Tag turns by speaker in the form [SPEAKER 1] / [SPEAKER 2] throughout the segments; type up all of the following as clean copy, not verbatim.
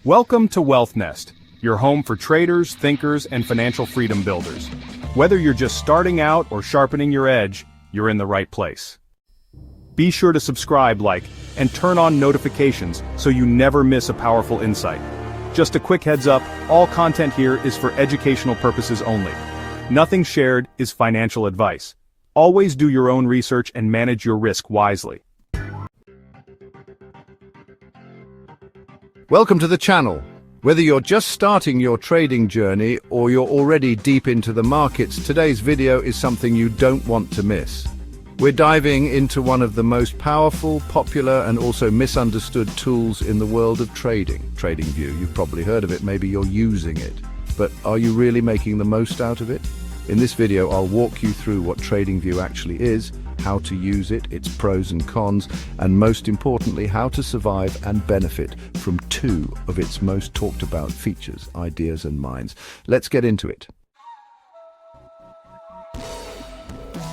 [SPEAKER 1] Welcome to WealthNest, your home for traders, thinkers, and financial freedom builders. Whether you're just starting out or sharpening your edge, you're in the right place. Be sure to subscribe, like, and turn on notifications so you never miss a powerful insight. Just a quick heads up, all content here is for educational purposes only. Nothing shared is financial advice. Always do your own research and manage your risk wisely.
[SPEAKER 2] Welcome to the channel. Whether you're just starting your trading journey or you're already deep into the markets, today's video is something you don't want to miss. We're diving into one of the most powerful, popular, and also misunderstood tools in the world of trading. Tradingview, you've probably heard of it, maybe you're using it. But are you really making the most out of it? In this video, I'll walk you through what Tradingview actually is, how to use it, its pros and cons, and most importantly, how to survive and benefit from two of its most talked about features, ideas and minds. Let's get into it.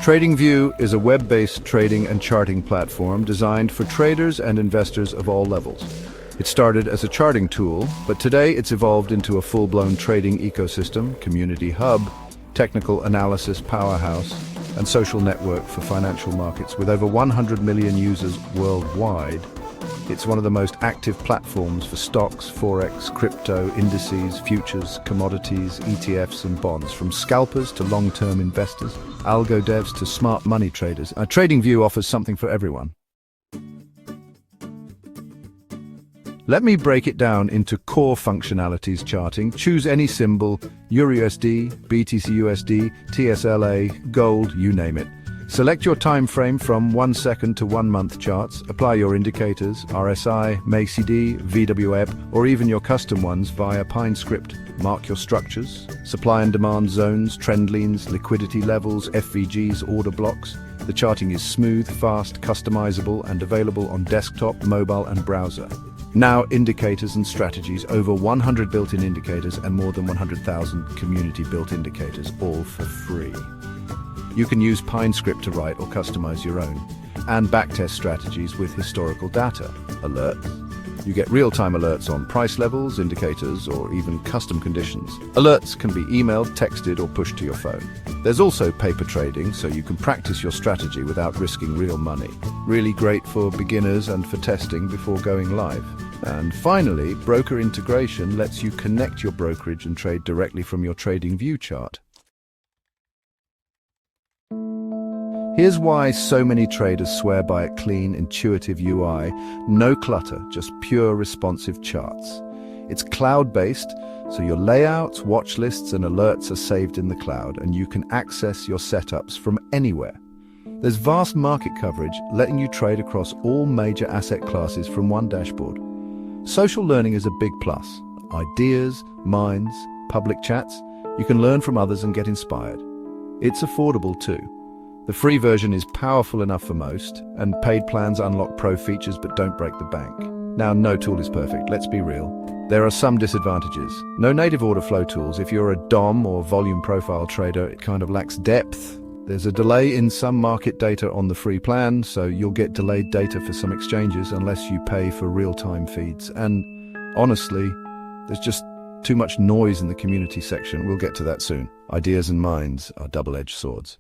[SPEAKER 2] Tradingview is a web-based trading and charting platform designed for traders and investors of all levels. It started as a charting tool, but today it's evolved into a full-blown trading ecosystem, community hub, technical analysis powerhouse, and social network for financial markets. With over 100 million users worldwide, it's one of the most active platforms for stocks, forex, crypto, indices, futures, commodities, ETFs, and bonds. From scalpers to long-term investors, algo devs to smart money traders, Tradingview offers something for everyone. Let me break it down into core functionalities charting. Choose any symbol, EURUSD, BTCUSD, TSLA, gold, you name it. Select your time frame from 1 second to 1 month charts. Apply your indicators, RSI, MACD, VWAP, or even your custom ones via PineScript. Mark your structures, supply and demand zones, trend lines, liquidity levels, FVGs, order blocks. The charting is smooth, fast, customizable, and available on desktop, mobile, and browser. Now, indicators and strategies, over 100 built-in indicators and more than 100,000 community-built indicators, all for free. You can use PineScript to write or customize your own, and backtest strategies with historical data, alerts. You get real-time alerts on price levels, indicators, or even custom conditions. Alerts can be emailed, texted, or pushed to your phone. There's also paper trading, so you can practice your strategy without risking real money. Really great for beginners and for testing before going live. And finally, broker integration lets you connect your brokerage and trade directly from your Tradingview chart. Here's why so many traders swear by a clean, intuitive UI. No clutter, just pure responsive charts. It's cloud-based, so your layouts, watch lists, and alerts are saved in the cloud, and you can access your setups from anywhere. There's vast market coverage, letting you trade across all major asset classes from one dashboard. Social learning is a big plus. Ideas, minds, public chats. You can learn from others and get inspired. It's affordable too. The free version is powerful enough for most, and paid plans unlock pro features but don't break the bank. Now, no tool is perfect, let's be real. There are some disadvantages. No native order flow tools. If you're a DOM or volume profile trader, it kind of lacks depth. There's a delay in some market data on the free plan, so you'll get delayed data for some exchanges unless you pay for real-time feeds. And honestly, there's just too much noise in the community section. We'll get to that soon. Ideas and minds are double-edged swords.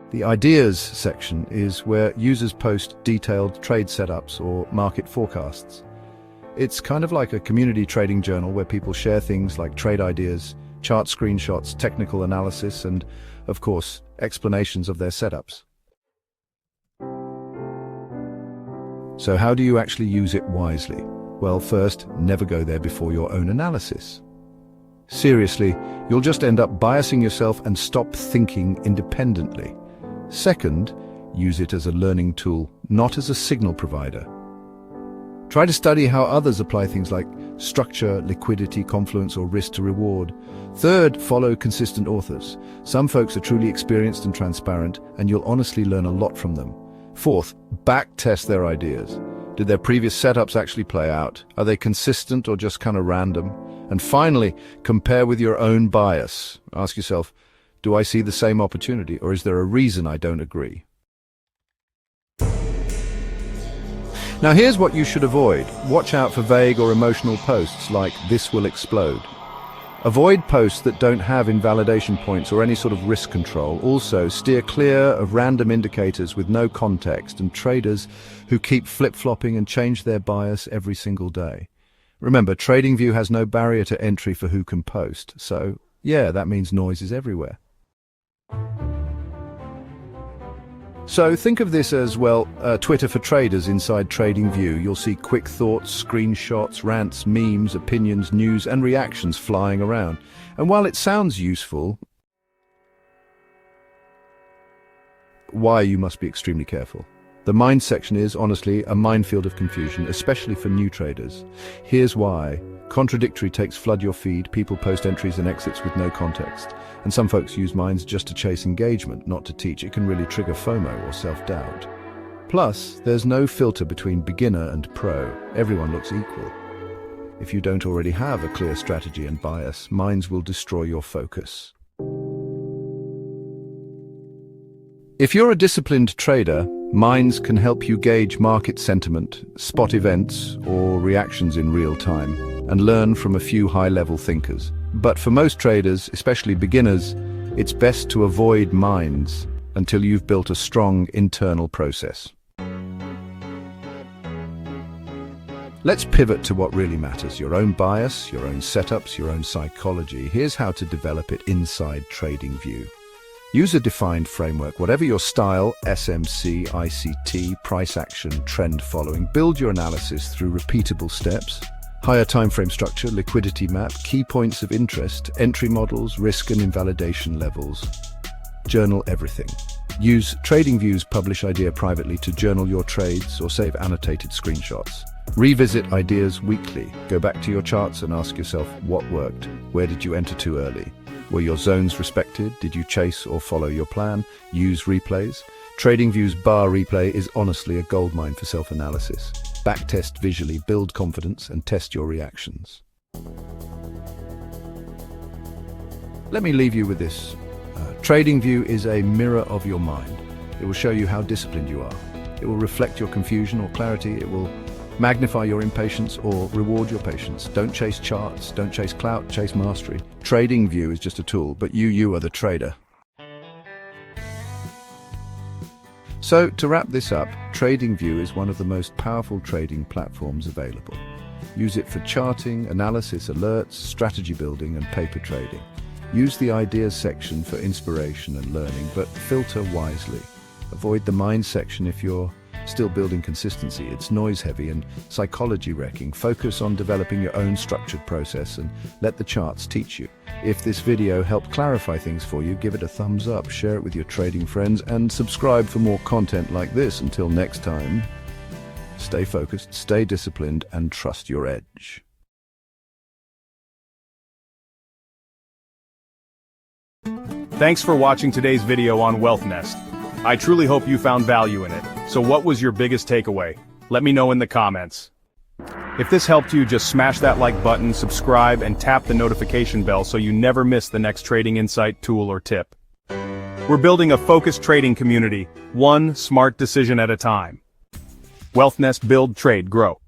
[SPEAKER 2] The ideas section is where users post detailed trade setups or market forecasts. It's kind of like a community trading journal where people share things like trade ideas, chart screenshots, technical analysis, and, of course, explanations of their setups. So how do you actually use it wisely? Well, first, never go there before your own analysis. Seriously, you'll just end up biasing yourself and stop thinking independently. Second, use it as a learning tool, not as a signal provider. Try to study how others apply things like structure, liquidity, confluence, or risk to reward. Third, follow consistent authors. Some folks are truly experienced and transparent, and you'll honestly learn a lot from them. Fourth, backtest their ideas. Did their previous setups actually play out? Are they consistent or just kind of random? And finally, compare with your own bias. Ask yourself, do I see the same opportunity, or is there a reason I don't agree? Now here's what you should avoid. Watch out for vague or emotional posts like "this will explode." Avoid posts that don't have invalidation points or any sort of risk control. Also, steer clear of random indicators with no context and traders who keep flip-flopping and change their bias every single day. Remember, TradingView has no barrier to entry for who can post. So, yeah, that means noise is everywhere. So think of this as, well, Twitter for traders inside TradingView. You'll see quick thoughts, screenshots, rants, memes, opinions, news, and reactions flying around. And while it sounds useful, why you must be extremely careful. The mind section is, honestly, a minefield of confusion, especially for new traders. Here's why. Contradictory takes flood your feed, people post entries and exits with no context. And some folks use minds just to chase engagement, not to teach. It can really trigger FOMO or self-doubt. Plus, there's no filter between beginner and pro. Everyone looks equal. If you don't already have a clear strategy and bias, minds will destroy your focus. If you're a disciplined trader, minds can help you gauge market sentiment, spot events or reactions in real time, and learn from a few high-level thinkers. But for most traders, especially beginners, it's best to avoid minds until you've built a strong internal process. Let's pivot to what really matters: your own bias, your own setups, your own psychology. Here's how to develop it inside TradingView. Use a defined framework. Whatever your style, SMC, ICT, price action, trend following, build your analysis through repeatable steps. Higher time frame structure, liquidity map, key points of interest, entry models, risk and invalidation levels. Journal everything. Use TradingView's publish idea privately to journal your trades or save annotated screenshots. Revisit ideas weekly. Go back to your charts and ask yourself what worked. Where did you enter too early? Were your zones respected? Did you chase or follow your plan? Use replays. TradingView's bar replay is honestly a goldmine for self-analysis. Backtest visually, build confidence, and test your reactions. Let me leave you with this. TradingView is a mirror of your mind. It will show you how disciplined you are. It will reflect your confusion or clarity. It will magnify your impatience or reward your patience. Don't chase charts, don't chase clout, chase mastery. TradingView is just a tool, but you are the trader. So, to wrap this up, TradingView is one of the most powerful trading platforms available. Use it for charting, analysis, alerts, strategy building, and paper trading. Use the ideas section for inspiration and learning, but filter wisely. Avoid the mind section if you're still building consistency. It's noise heavy and psychology wrecking. Focus on developing your own structured process and let the charts teach you. If this video helped clarify things for you, give it a thumbs up, share it with your trading friends, and subscribe for more content like this. Until next time, stay focused, stay disciplined, and trust your edge.
[SPEAKER 1] Thanks for watching today's video on WealthNest. I truly hope you found value in it. So what was your biggest takeaway? Let me know in the comments. If this helped you, just smash that like button, subscribe, and tap the notification bell so you never miss the next trading insight, tool, or tip. We're building a focused trading community, one smart decision at a time. WealthNest, build, trade, grow.